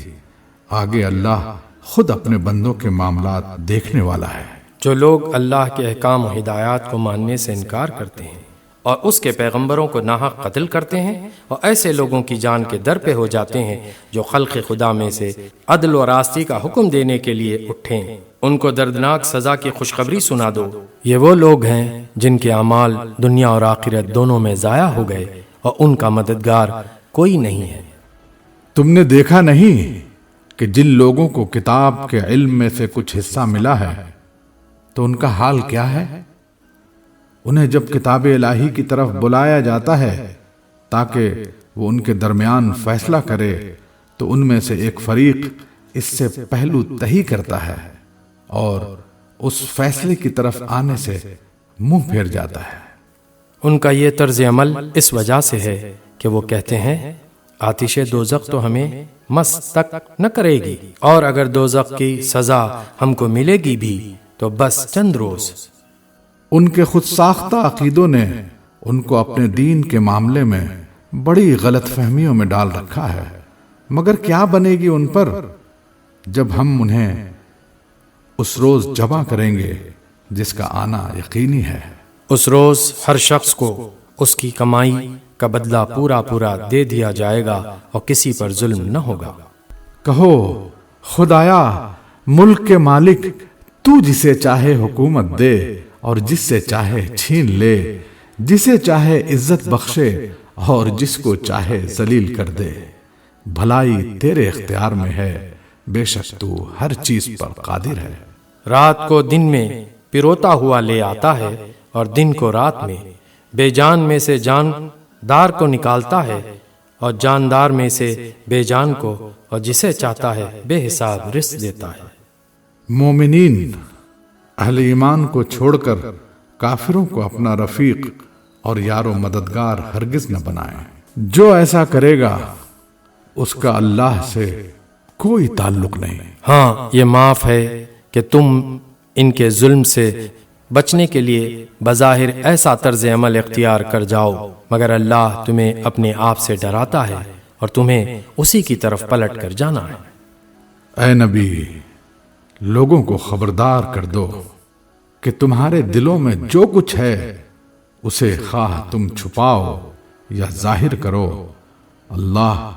آگے اللہ خود اپنے بندوں کے معاملات دیکھنے والا ہے۔
جو لوگ اللہ کے احکام و ہدایات کو ماننے سے انکار کرتے ہیں اور اس کے پیغمبروں کو ناحق قتل کرتے ہیں، اور ایسے لوگوں کی جان کے در پہ ہو جاتے ہیں جو خلق خدا میں سے عدل و راستی کا حکم دینے کے لیے اٹھیں، ان کو دردناک سزا کی خوشخبری سنا دو۔ یہ وہ لوگ ہیں جن کے اعمال دنیا اور آخرت دونوں میں ضائع ہو گئے، اور ان کا مددگار کوئی نہیں ہے۔
تم نے دیکھا نہیں کہ جن لوگوں کو کتاب کے علم میں سے کچھ حصہ ملا ہے تو ان کا حال کیا ہے؟ انہیں جب کتاب الہی کی طرف بلایا جاتا ہے تاکہ وہ ان کے درمیان فیصلہ کرے تو ان میں سے ایک فریق اس سے پہلو تہی کرتا ہے اور اس فیصلے کی طرف آنے سے منہ پھیر جاتا ہے۔
ان کا یہ طرز عمل اس وجہ سے ہے کہ وہ کہتے ہیں آتش دوزخ تو ہمیں مس تک نہ کرے گی، اور اگر دوزخ کی سزا ہم کو ملے گی بھی تو بس چند روز۔
ان کے خود ساختہ عقیدوں نے ان کو اپنے دین کے معاملے میں بڑی غلط فہمیوں میں ڈال رکھا ہے، مگر کیا بنے گی ان پر جب ہم انہیں اس روز جمع کریں گے جس کا آنا یقینی ہے۔
اس روز ہر شخص کو اس کی کمائی کا بدلہ پورا پورا دے دیا جائے گا اور کسی پر ظلم نہ ہوگا۔
کہو خدایا ملک کے مالک، تو جسے چاہے حکومت دے اور جس سے چاہے چھین لے، جسے چاہے عزت بخشے اور جس کو چاہے ذلیل کر دے، بھلائی تیرے اختیار میں ہے، بے شک تو ہر چیز پر قادر ہے۔
رات کو دن میں پروتا ہوا لے آتا ہے اور دن کو رات میں، بے جان میں سے جاندار کو نکالتا ہے اور جاندار میں سے بے جان کو، اور جسے چاہتا ہے بے حساب رزق دیتا ہے۔
مومنین اہل ایمان کو چھوڑ کر کافروں کو اپنا رفیق اور یار و مددگار ہرگز نہ بنائیں۔ جو ایسا کرے گا اس کا اللہ سے کوئی تعلق نہیں۔
ہاں، یہ معاف ہے کہ تم ان کے ظلم سے بچنے کے لیے بظاہر ایسا طرز عمل اختیار کر جاؤ، مگر اللہ تمہیں اپنے آپ سے ڈراتا ہے اور تمہیں اسی کی طرف پلٹ کر جانا ہے۔
اے نبی، لوگوں کو خبردار کر دو کہ تمہارے دلوں میں جو کچھ ہے اسے خواہ تم چھپاؤ یا ظاہر کرو، اللہ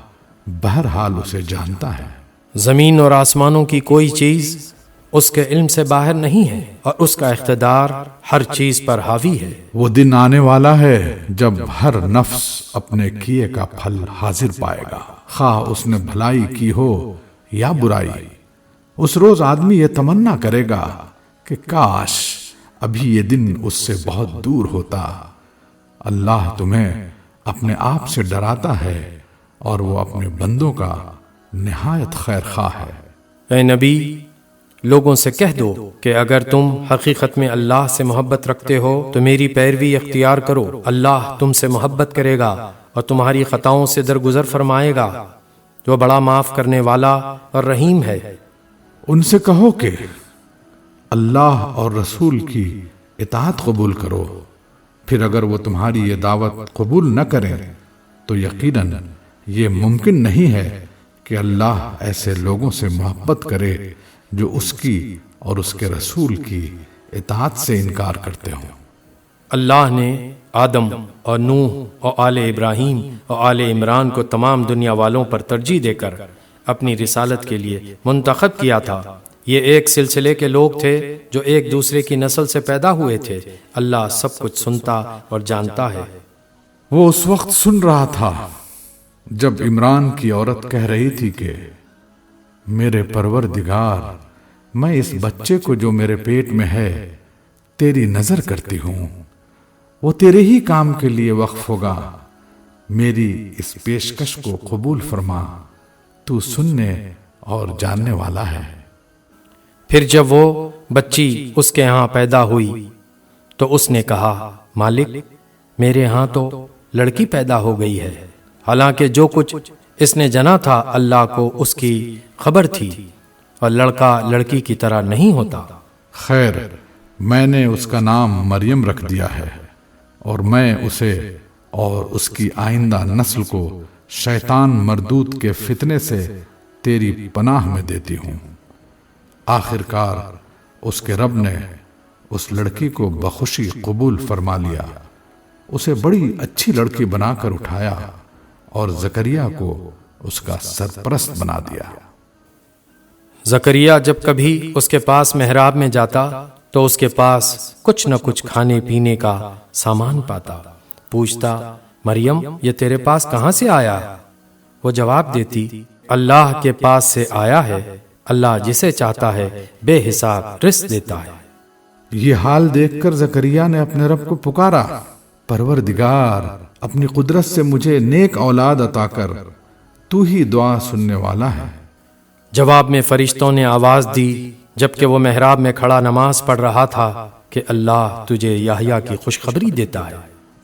بہرحال اسے جانتا ہے۔
زمین اور آسمانوں کی کوئی چیز اس کے علم سے باہر نہیں ہے، اور اس کا اقتدار ہر چیز پر حاوی ہے۔
وہ دن آنے والا ہے جب ہر نفس اپنے کیے کا پھل حاضر پائے گا، خواہ اس نے بھلائی کی ہو یا برائی۔ اس روز آدمی یہ تمنا کرے گا کہ کاش ابھی یہ دن اس سے بہت دور ہوتا۔ اللہ تمہیں اپنے آپ سے ڈراتا ہے اور وہ اپنے بندوں کا نہایت خیر خواہ ہے۔
اے نبی، لوگوں سے کہہ دو کہ اگر تم حقیقت میں اللہ سے محبت رکھتے ہو تو میری پیروی اختیار کرو، اللہ تم سے محبت کرے گا اور تمہاری خطاؤں سے درگزر فرمائے گا، جو بڑا معاف کرنے والا اور رحیم ہے۔
ان سے کہو کہ اللہ اور رسول کی اطاعت قبول کرو، پھر اگر وہ تمہاری یہ دعوت قبول نہ کریں تو یقیناً یہ ممکن نہیں ہے کہ اللہ ایسے لوگوں سے محبت کرے جو اس کی اور اس کے رسول کی اطاعت سے انکار کرتے ہوں۔
اللہ نے آدم اور نوح اور آل ابراہیم اور آل عمران کو تمام دنیا والوں پر ترجیح دے کر اپنی رسالت کے لیے منتخب کیا تھا۔ یہ ایک سلسلے کے لوگ تھے جو ایک دوسرے کی نسل سے پیدا ہوئے تھے۔ اللہ سب کچھ سنتا اور جانتا ہے۔
وہ اس وقت سن رہا تھا جب عمران کی عورت کہہ رہی تھی کہ میرے پروردگار، میں اس بچے کو جو میرے پیٹ میں ہے تیری نظر کرتی ہوں، وہ تیرے ہی کام کے لیے وقف ہوگا، میری اس پیشکش کو قبول فرما، تو سننے اور جاننے والا ہے۔
پھر جب وہ بچی اس کے ہاں پیدا ہوئی تو اس نے کہا، مالک، میرے ہاں تو لڑکی پیدا ہو گئی ہے، حالانکہ جو کچھ اس نے جنا تھا اللہ کو اس کی خبر تھی، اور لڑکا لڑکی کی طرح نہیں ہوتا۔
خیر، میں نے اس کا نام مریم رکھ دیا ہے، اور میں اسے اور اس کی آئندہ نسل کو شیطان مردود کے فتنے سے تیری پناہ میں دیتی ہوں۔ آخر کار اس کے رب نے اس لڑکی کو بخوشی قبول فرما لیا، اسے بڑی اچھی لڑکی بنا کر اٹھایا اور زکریا کو اس کا سرپرست بنا دیا۔
زکریا جب کبھی اس کے پاس محراب میں جاتا تو اس کے پاس کچھ نہ کچھ کھانے پینے کا سامان پاتا۔ پوچھتا، مریم، یہ تیرے پاس کہاں سے آیا؟ وہ جواب دیتی، اللہ کے پاس سے آیا ہے، اللہ جسے چاہتا ہے بے حساب رزق دیتا ہے۔
یہ حال دیکھ کر زکریا نے اپنے رب کو پکارا، پروردگار، اپنی قدرت سے مجھے نیک اولاد عطا کر، تو ہی دعا سننے والا ہے۔
جواب میں فرشتوں نے آواز دی جبکہ وہ محراب میں کھڑا نماز پڑھ رہا تھا کہ اللہ تجھے یحییٰ کی خوشخبری دیتا ہے۔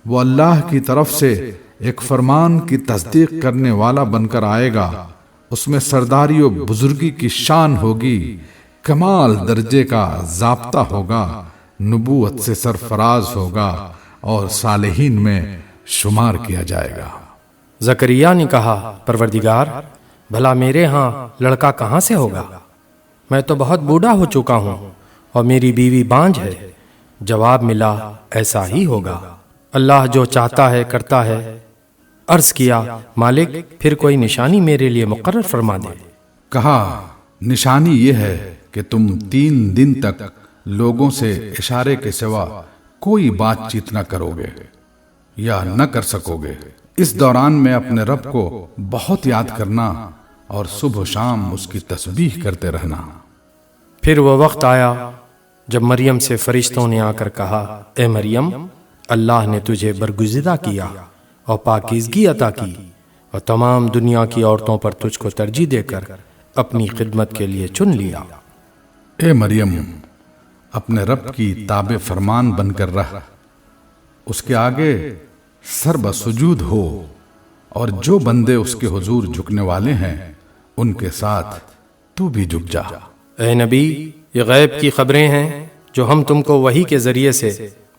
وہ اللہ کی طرف سے ایک فرمان کی تصدیق کرنے والا بن کر آئے گا، اس میں سرداری و بزرگی کی شان ہوگی، کمال درجے کا ضابطہ ہوگا، نبوت سے سرفراز ہوگا اور صالحین میں شمار کیا جائے گا۔
زکریا نے کہا، پروردگار بھلا میرے ہاں لڑکا کہاں سے ہوگا؟ میں تو بہت بوڑھا ہو چکا ہوں اور میری بیوی بانجھ ہے۔ جواب ملا، ایسا ہی ہوگا، اللہ جو چاہتا ہے کرتا ہے۔ عرض کیا، مالک پھر کوئی نشانی میرے لیے مقرر فرما دے۔
کہا، نشانی یہ ہے کہ تم 3 دن تک لوگوں سے اشارے کے سوا کوئی بات چیت نہ کرو گے یا نہ کر سکو گے۔ اس دوران میں اپنے رب کو بہت یاد کرنا اور صبح و شام اس کی تسبیح کرتے رہنا۔
پھر وہ وقت آیا جب مریم سے فرشتوں نے آ کر کہا، اے مریم، اللہ نے تجھے برگزیدہ کیا اور پاکیزگی عطا کی اور تمام دنیا کی عورتوں پر تجھ کو ترجیح دے کر اپنی خدمت کے لیے چن لیا۔
اے مریم، اپنے رب کی تابع فرمان بن کر رہ، اس کے آگے سر بسجود ہو، اور جو بندے اس کے حضور جھکنے والے ہیں ان کے ساتھ تو بھی جھک جا۔
اے نبی، یہ غیب کی خبریں ہیں جو ہم تم کو وحی کے ذریعے سے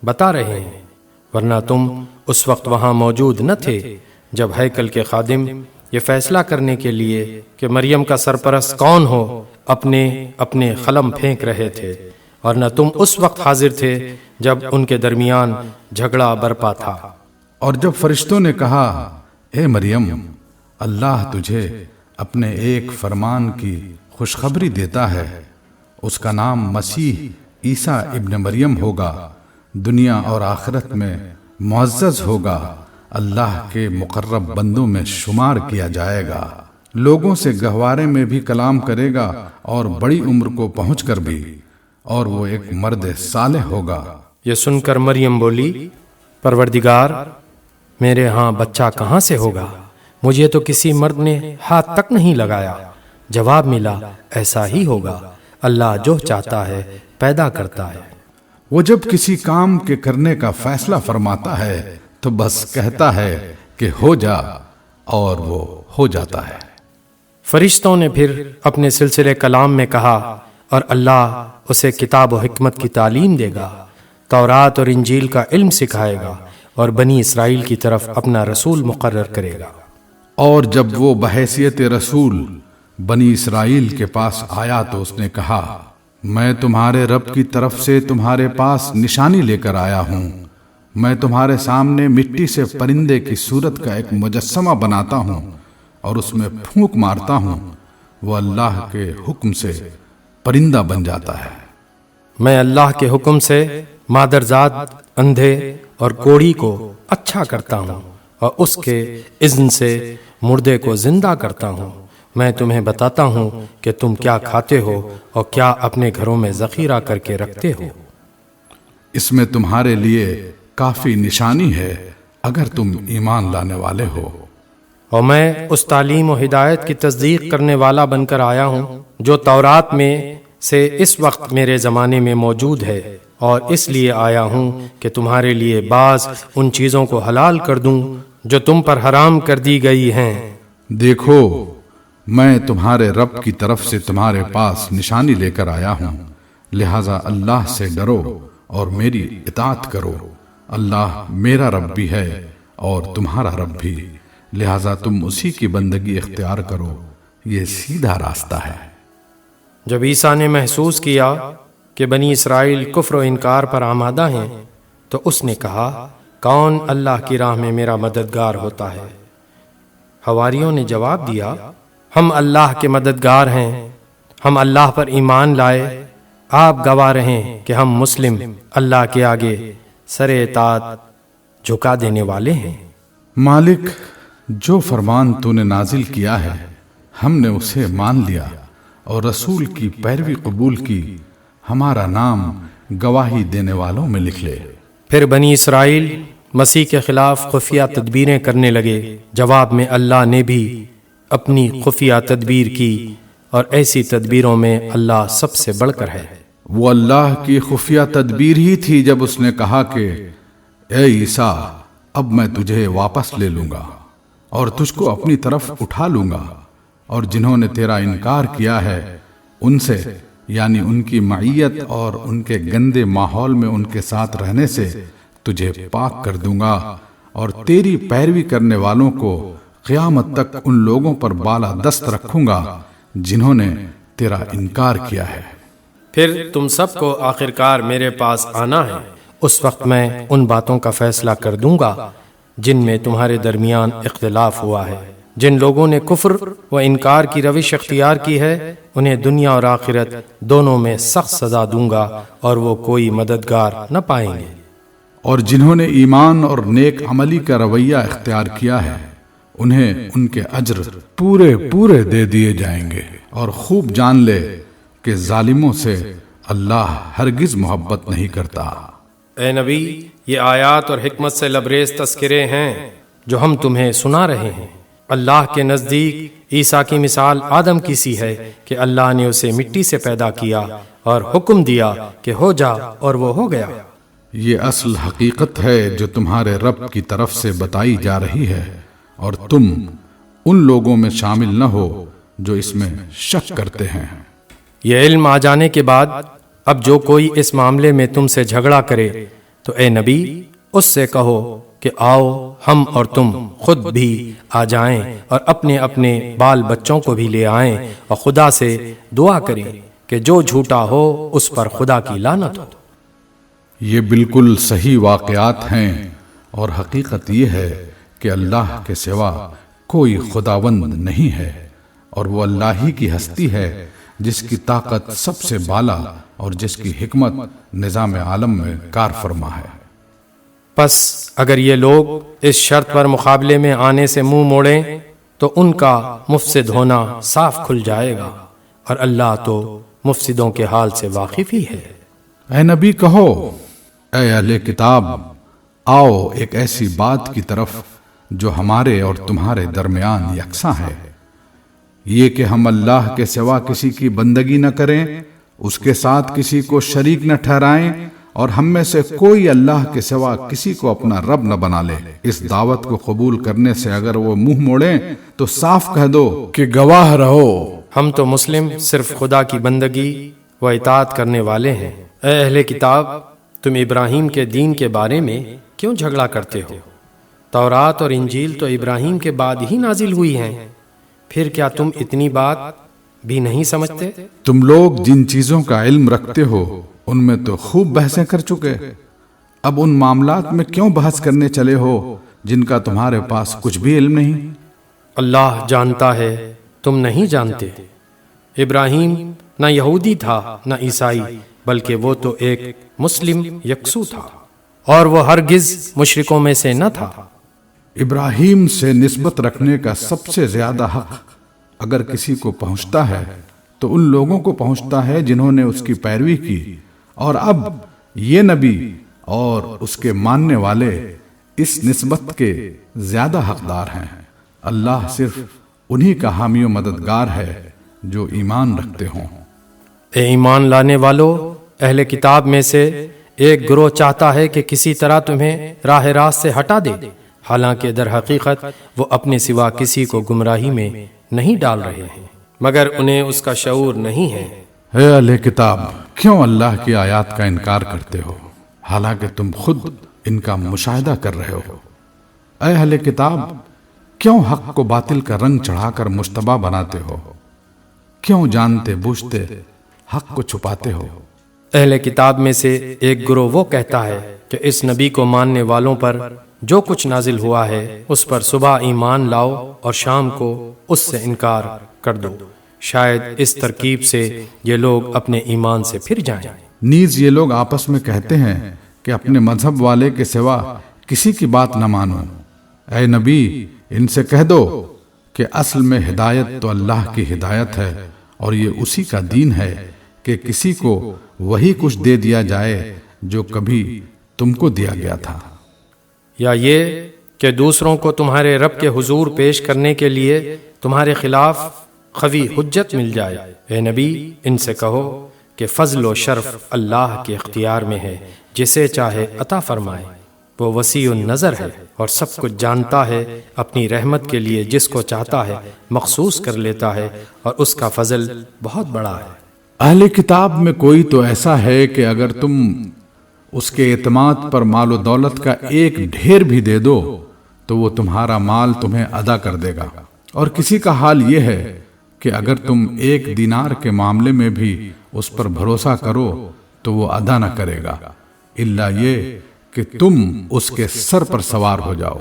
بتا رہے ہیں، ورنہ تم اس وقت وہاں موجود نہ تھے جب ہیکل کے خادم یہ فیصلہ کرنے کے لیے کہ مریم کا سرپرست کون ہو اپنے قلم پھینک رہے تھے، اور نہ تم اس وقت حاضر تھے جب ان کے درمیان جھگڑا برپا تھا۔
اور جب فرشتوں نے کہا، اے مریم، اللہ تجھے اپنے ایک فرمان کی خوشخبری دیتا ہے، اس کا نام مسیح عیسیٰ ابن مریم ہوگا، دنیا اور آخرت میں معزز ہوگا، اللہ کے مقرب بندوں میں شمار کیا جائے گا، لوگوں سے گہوارے میں بھی کلام کرے گا اور بڑی عمر کو پہنچ کر بھی، اور وہ ایک مرد صالح ہوگا۔
یہ سن کر مریم بولی، پروردگار میرے ہاں بچہ کہاں سے ہوگا؟ مجھے تو کسی مرد نے ہاتھ تک نہیں لگایا۔ جواب ملا، ایسا ہی ہوگا، اللہ جو چاہتا ہے پیدا کرتا ہے۔
وہ جب کسی کام کے کرنے کا فیصلہ فرماتا ہے تو بس کہتا ہے کہ ہو جا، اور وہ ہو جاتا ہے۔
فرشتوں نے پھر اپنے سلسلے کلام میں کہا، اور اللہ اسے کتاب و حکمت کی تعلیم دے گا، تورات اور انجیل کا علم سکھائے گا، اور بنی اسرائیل کی طرف اپنا رسول مقرر کرے گا۔
اور جب وہ بحیثیت رسول بنی اسرائیل کے پاس آیا تو اس نے کہا، میں تمہارے رب کی طرف سے تمہارے پاس نشانی لے کر آیا ہوں۔ میں تمہارے سامنے مٹی سے پرندے کی صورت کا ایک مجسمہ بناتا ہوں اور اس میں پھونک مارتا ہوں، وہ اللہ کے حکم سے پرندہ بن جاتا ہے۔
میں اللہ کے حکم سے مادرزاد، اندھے اور کوڑی کو اچھا کرتا ہوں، اور اس کے اذن سے مردے کو زندہ کرتا ہوں۔ میں تمہیں بتاتا ہوں کہ تم کیا کھاتے ہو اور کیا اپنے گھروں میں ذخیرہ کر کے رکھتے ہو۔
اس میں تمہارے لیے کافی نشانی ہے اگر تم ایمان لانے والے ہو۔
اور میں اس تعلیم و ہدایت کی تصدیق کرنے والا بن کر آیا ہوں جو تورات میں سے اس وقت میرے زمانے میں موجود ہے، اور اس لیے آیا ہوں کہ تمہارے لیے بعض ان چیزوں کو حلال کر دوں جو تم پر حرام کر دی گئی ہیں۔
دیکھو، میں تمہارے رب کی طرف سے تمہارے پاس نشانی لے کر آیا ہوں، لہذا اللہ سے ڈرو اور میری اطاعت کرو۔ اللہ میرا رب بھی ہے اور تمہارا رب بھی، لہذا تم اسی کی بندگی اختیار کرو، یہ سیدھا راستہ ہے۔
جب عیسیٰ نے محسوس کیا کہ بنی اسرائیل کفر و انکار پر آمادہ ہیں تو اس نے کہا، کون اللہ کی راہ میں میرا مددگار ہوتا ہے؟ حواریوں نے جواب دیا، ہم اللہ کے مددگار ہیں، ہم اللہ پر ایمان لائے، آپ گواہ رہیں کہ ہم مسلم اللہ کے آگے سر اطاعت جھکا دینے والے ہیں۔
مالک، جو فرمان تو نے نازل کیا ہے ہم نے اسے مان لیا اور رسول کی پیروی قبول کی، ہمارا نام گواہی دینے والوں میں لکھ لے۔
پھر بنی اسرائیل مسیح کے خلاف خفیہ تدبیریں کرنے لگے۔ جواب میں اللہ نے بھی اپنی خفیہ تدبیر کی، اور ایسی تدبیروں میں اللہ سب سے بڑھ کر ہے۔
وہ اللہ کی خفیہ تدبیر ہی تھی جب اس نے کہا کہ اے عیسیٰ، اب میں تجھے واپس لے لوں گا اور تجھ کو اپنی طرف اٹھا لوں گا، اور جنہوں نے تیرا انکار کیا ہے ان سے، یعنی ان کی معیت اور ان کے گندے ماحول میں ان کے ساتھ رہنے سے تجھے پاک کر دوں گا، اور تیری پیروی کرنے والوں کو قیامت تک ان لوگوں پر بالا دست رکھوں گا جنہوں نے تیرا انکار کیا ہے۔
پھر تم سب کو آخرکار میرے پاس آنا ہے، اس وقت میں ان باتوں کا فیصلہ کر دوں گا جن میں تمہارے درمیان اختلاف ہوا ہے۔ جن لوگوں نے کفر و انکار کی روش اختیار کی ہے انہیں دنیا اور آخرت دونوں میں سخت سزا دوں گا اور وہ کوئی مددگار نہ پائیں گے۔
اور جنہوں نے ایمان اور نیک عملی کا رویہ اختیار کیا ہے انہیں ان کے اجر پورے پورے دے دیے جائیں گے، اور خوب جان لے کہ ظالموں سے اللہ ہرگز محبت نہیں کرتا۔
اے نبی، یہ آیات اور حکمت سے لبریز تذکرے ہیں جو ہم تمہیں سنا رہے ہیں۔ اللہ کے نزدیک عیسیٰ کی مثال آدم کی سی ہے کہ اللہ نے اسے مٹی سے پیدا کیا اور حکم دیا کہ ہو جا، اور وہ ہو گیا۔
یہ اصل حقیقت ہے جو تمہارے رب کی طرف سے بتائی جا رہی ہے، اور تم ان لوگوں میں شامل نہ ہو جو اس میں شک کرتے ہیں۔
یہ علم آ جانے کے بعد اب جو کوئی اس معاملے میں تم سے جھگڑا کرے تو اے نبی اس سے کہو کہ آؤ ہم اور تم خود بھی آ جائیں اور اپنے اپنے بال بچوں کو بھی لے آئیں اور خدا سے دعا کریں کہ جو جھوٹا ہو اس پر خدا کی لعنت ہو۔
یہ بالکل صحیح واقعات ہیں، اور حقیقت یہ ہے کہ اللہ کے سوا کوئی خداوند نہیں ہے، اور وہ اللہ ہی کی ہستی ہے جس کی طاقت سب سے بالا اور جس کی حکمت نظام عالم میں کار فرما ہے۔
پس اگر یہ لوگ اس شرط پر مقابلے میں آنے سے منہ موڑیں تو ان کا مفسد ہونا صاف کھل جائے گا، اور اللہ تو مفسدوں کے حال سے واقف ہی ہے۔
اے نبی کہو، اے اہل کتاب، آؤ ایک ایسی بات کی طرف جو ہمارے اور تمہارے درمیان یکساں ہے، یہ کہ ہم اللہ کے سوا کسی کی بندگی نہ کریں، اس کے ساتھ کسی کو شریک نہ ٹھہرائیں، اور ہم میں سے کوئی اللہ کے سوا کسی کو اپنا رب نہ بنا لے۔ اس دعوت کو قبول کرنے سے اگر وہ منہ موڑیں تو صاف کہہ دو کہ گواہ رہو
ہم تو مسلم صرف خدا کی بندگی و اطاعت کرنے والے ہیں۔ اے اہل کتاب، تم ابراہیم کے دین کے بارے میں کیوں جھگڑا کرتے ہو؟ تورات اور انجیل تو ابراہیم کے بعد ہی نازل ہوئی ہیں، پھر کیا تم اتنی بات بھی نہیں سمجھتے؟
تم لوگ جن چیزوں کا علم رکھتے ہو ان میں تو خوب بحثیں کر چکے، اب ان معاملات میں کیوں بحث کرنے چلے ہو جن کا تمہارے پاس کچھ بھی علم نہیں؟
اللہ جانتا ہے، تم نہیں جانتے۔ ابراہیم نہ یہودی تھا نہ عیسائی، بلکہ وہ تو ایک مسلم یکسو تھا، اور وہ ہرگز مشرکوں میں سے نہ تھا۔
ابراہیم سے نسبت رکھنے کا سب سے زیادہ حق اگر کسی کو پہنچتا ہے تو ان لوگوں کو پہنچتا ہے جنہوں نے اس کی پیروی کی، اور اب یہ نبی اور اس کے ماننے والے اس نسبت کے زیادہ حقدار ہیں۔ اللہ صرف انہی کا حامی و مددگار ہے جو ایمان رکھتے ہوں۔
اے ایمان لانے والو، اہل کتاب میں سے ایک گروہ چاہتا ہے کہ کسی طرح تمہیں راہ راست سے ہٹا دے، حالانکہ در حقیقت وہ اپنے سوا کسی کو گمراہی میں نہیں ڈال رہے ہیں، مگر انہیں اس کا شعور نہیں ہے۔
اے اہل کتاب، کیوں اللہ کی آیات کا انکار کرتے ہو حالانکہ تم خود ان کا مشاہدہ کر رہے ہو؟ اے اہل کتاب، کیوں حق کو باطل کا رنگ چڑھا کر مشتبہ بناتے ہو؟ کیوں جانتے بوجھتے حق کو چھپاتے ہو؟
اہل کتاب میں سے ایک گروہ وہ کہتا ہے کہ اس نبی کو ماننے والوں پر جو کچھ نازل ہوا ہے اس پر صبح ایمان لاؤ اور شام کو اس سے انکار کر دو، شاید اس ترکیب سے یہ لوگ اپنے ایمان سے پھر جائیں۔
نیز یہ لوگ آپس میں کہتے ہیں کہ اپنے مذہب والے کے سوا کسی کی بات نہ مانو۔ اے نبی، ان سے کہہ دو کہ اصل میں ہدایت تو اللہ کی ہدایت ہے، اور یہ اسی کا دین ہے کہ کسی کو وہی کچھ دے دیا جائے جو کبھی تم کو دیا گیا تھا،
یا یہ کہ دوسروں کو تمہارے رب کے حضور پیش کرنے کے لیے تمہارے خلاف قوی حجت مل جائے۔ اے نبی، ان سے کہو کہ فضل و شرف اللہ کے اختیار میں ہے، جسے چاہے عطا فرمائے، وہ وسیع النظر ہے۔ اور سب کچھ جانتا ہے، اپنی رحمت کے لیے جس کو چاہتا ہے مخصوص کر لیتا ہے، اور اس کا فضل بہت بڑا ہے۔
اہل کتاب میں کوئی تو ایسا ہے کہ اگر تم اس کے اعتماد پر مال و دولت کا ایک ڈھیر بھی دے دو تو وہ تمہارا مال تمہیں ادا کر دے گا، اور کسی کا حال یہ ہے کہ اگر تم ایک دینار کے معاملے میں بھی اس پر بھروسہ کرو تو وہ ادا نہ کرے گا، الا یہ کہ تم اس کے سر پر سوار ہو جاؤ۔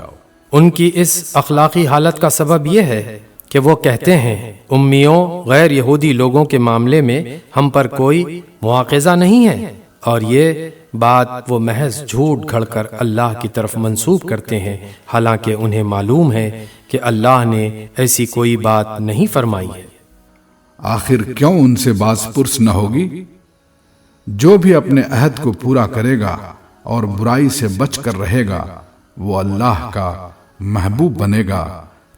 ان کی اس اخلاقی حالت کا سبب یہ ہے کہ وہ کہتے ہیں امیوں غیر یہودی لوگوں کے معاملے میں ہم پر کوئی مواخذہ نہیں ہے، اور یہ بات وہ محض جھوٹ گھڑ کر اللہ کی طرف منسوب کرتے ہیں، حالانکہ انہیں معلوم ہے کہ اللہ نے ایسی کوئی بات نہیں فرمائی ہے۔
آخر کیوں ان سے باز پرس نہ ہوگی؟ جو بھی اپنے عہد کو پورا کرے گا اور برائی سے بچ کر رہے گا وہ اللہ کا محبوب بنے گا،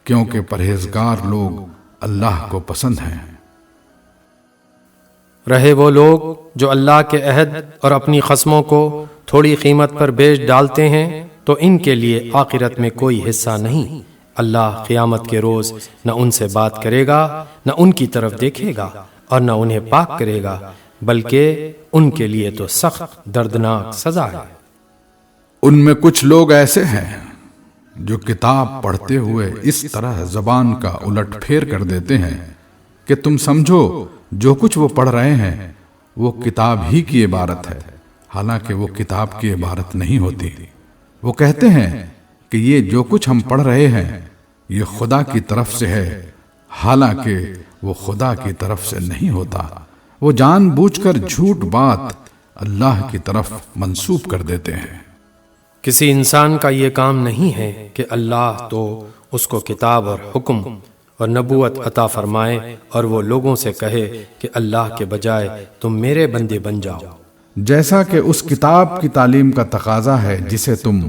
کیونکہ پرہیزگار لوگ اللہ کو پسند ہیں۔
رہے وہ لوگ جو اللہ کے عہد اور اپنی قسموں کو تھوڑی قیمت پر بیچ ڈالتے ہیں تو ان کے لیے آخرت میں کوئی حصہ نہیں۔ اللہ قیامت کے روز نہ ان سے بات کرے گا، نہ ان کی طرف دیکھے گا، اور نہ انہیں پاک کرے گا، بلکہ ان کے لیے تو سخت دردناک سزا ہے۔
ان میں کچھ لوگ ایسے ہیں جو کتاب پڑھتے ہوئے اس طرح زبان کا الٹ پھیر کر دیتے ہیں کہ تم سمجھو جو کچھ وہ پڑھ رہے ہیں وہ کتاب ہی کی عبارت ہے، حالانکہ وہ کتاب کی عبارت نہیں ہوتی۔ وہ کہتے ہیں کہ یہ جو کچھ ہم پڑھ رہے ہیں یہ خدا کی طرف سے ہے، حالانکہ وہ خدا کی طرف سے نہیں ہوتا۔ وہ جان بوجھ کر جھوٹ بات اللہ کی طرف منسوب کر دیتے ہیں۔
کسی انسان کا یہ کام نہیں ہے کہ اللہ تو اس کو کتاب اور حکم اور نبوت عطا فرمائے اور وہ لوگوں سے کہے کہ اللہ کے بجائے تم میرے بندے بن جاؤ،
جیسا کہ اس کتاب کی تعلیم کا تقاضا ہے جسے تم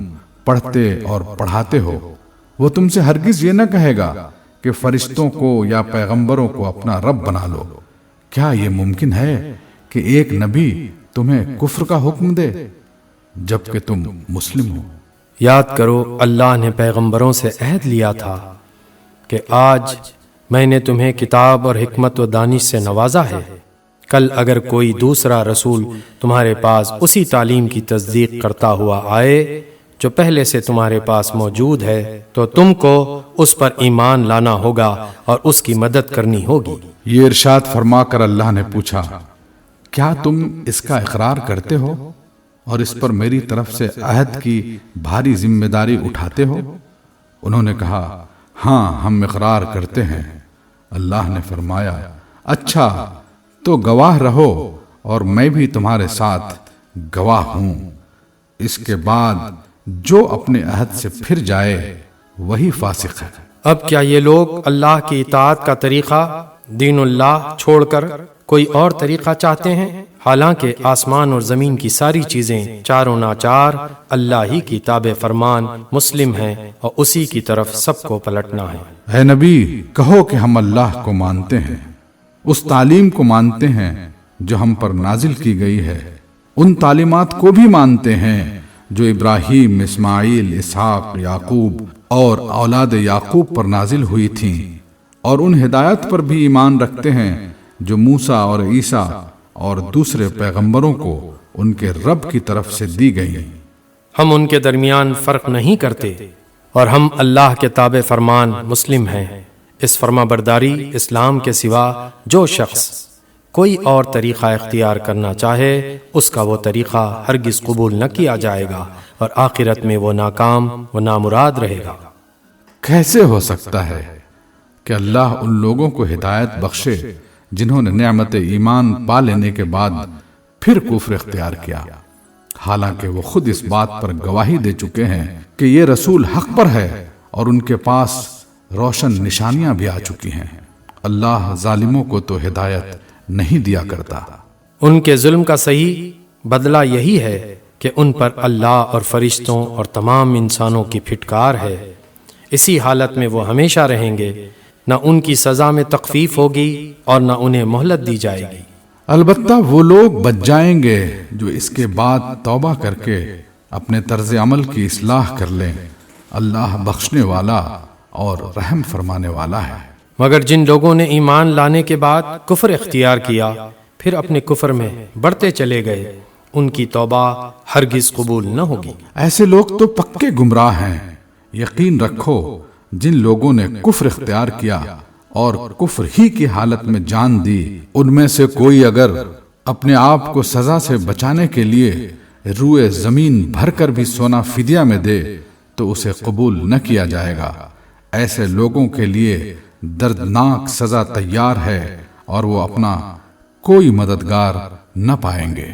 پڑھتے اور پڑھاتے ہو۔ وہ تم سے ہرگز یہ نہ کہے گا کہ فرشتوں کو یا پیغمبروں کو اپنا رب بنا لو۔ کیا یہ ممکن ہے کہ ایک نبی تمہیں کفر کا حکم دے جبکہ تم مسلم ہو؟
یاد کرو اللہ نے پیغمبروں سے عہد لیا تھا کہ آج میں نے تمہیں کتاب اور حکمت و دانش سے نوازا ہے، کل اگر کوئی دوسرا رسول تمہارے پاس اسی تعلیم کی تصدیق کرتا ہوا آئے جو پہلے سے تمہارے پاس موجود ہے تو تم کو اس پر ایمان لانا ہوگا اور اس کی مدد کرنی ہوگی۔
یہ ارشاد فرما کر اللہ نے پوچھا، کیا تم اس کا اقرار کرتے ہو اور اس پر میری طرف سے عہد کی بھاری ذمہ داری اٹھاتے ہو؟ انہوں نے کہا، ہاں ہم اقرار کرتے ہیں۔ اللہ نے فرمایا، اچھا تو گواہ رہو اور میں بھی تمہارے ساتھ گواہ ہوں۔ اس کے بعد جو اپنے عہد سے پھر جائے وہی فاسق ہے۔
اب کیا یہ لوگ اللہ کی اطاعت کا طریقہ دین اللہ چھوڑ کر کوئی اور طریقہ چاہتے ہیں؟ حالانکہ آسمان اور زمین کی ساری چیزیں چاروں ناچار اللہ ہی کی تابع فرمان مسلم ہیں اور اسی کی طرف سب کو پلٹنا ہے۔
اے نبی، کہو کہ ہم اللہ کو مانتے ہیں، اس تعلیم کو مانتے ہیں جو ہم پر نازل کی گئی ہے، ان تعلیمات کو بھی مانتے ہیں جو ابراہیم، اسماعیل، اسحاق، یعقوب اور اولاد یعقوب پر نازل ہوئی تھیں، اور ان ہدایت پر بھی ایمان رکھتے ہیں جو موسیٰ اور عیسیٰ اور دوسرے پیغمبروں کو ان کے رب کی طرف سے دی گئی۔
ہم ان کے درمیان فرق نہیں کرتے اور ہم اللہ کے تابع فرمان مسلم ہیں۔ اس فرما برداری اسلام کے سوا جو شخص کوئی اور طریقہ اختیار کرنا چاہے اس کا وہ طریقہ ہرگز قبول نہ کیا جائے گا اور آخرت میں وہ ناکام و نامراد رہے گا۔
کیسے ہو سکتا ہے کہ اللہ ان لوگوں کو ہدایت بخشے جنہوں نے نعمت ایمان پا لینے کے بعد پھر کفر اختیار کیا، حالانکہ وہ خود اس بات پر گواہی دے چکے ہیں کہ یہ رسول حق پر ہے اور ان کے پاس روشن نشانیاں بھی آ چکی ہیں۔ اللہ ظالموں کو تو ہدایت نہیں دیا کرتا۔
ان کے ظلم کا صحیح بدلہ یہی ہے کہ ان پر اللہ اور فرشتوں اور تمام انسانوں کی پھٹکار ہے۔ اسی حالت میں وہ ہمیشہ رہیں گے، نہ ان کی سزا میں تخفیف ہوگی اور نہ انہیں مہلت دی جائے گی۔
البتہ وہ لوگ بچ جائیں گے جو اس کے بعد توبہ کر کے اپنے طرز عمل کی اصلاح کر لیں اللہ بخشنے والا اور رحم فرمانے والا ہے۔
مگر جن لوگوں نے ایمان لانے کے بعد کفر اختیار کیا پھر اپنے کفر میں بڑھتے چلے گئے، ان کی توبہ ہرگز قبول نہ ہوگی۔
ایسے لوگ تو پکے گمراہ ہیں۔ یقین رکھو جن لوگوں نے کفر اختیار کیا اور کفر ہی کی حالت میں جان دی، ان میں سے کوئی اگر اپنے آپ کو سزا سے بچانے کے لیے روئے زمین بھر کر بھی سونا فدیہ میں دے تو اسے قبول نہ کیا جائے گا۔ ایسے لوگوں کے لیے دردناک سزا تیار ہے اور وہ اپنا کوئی مددگار نہ پائیں گے۔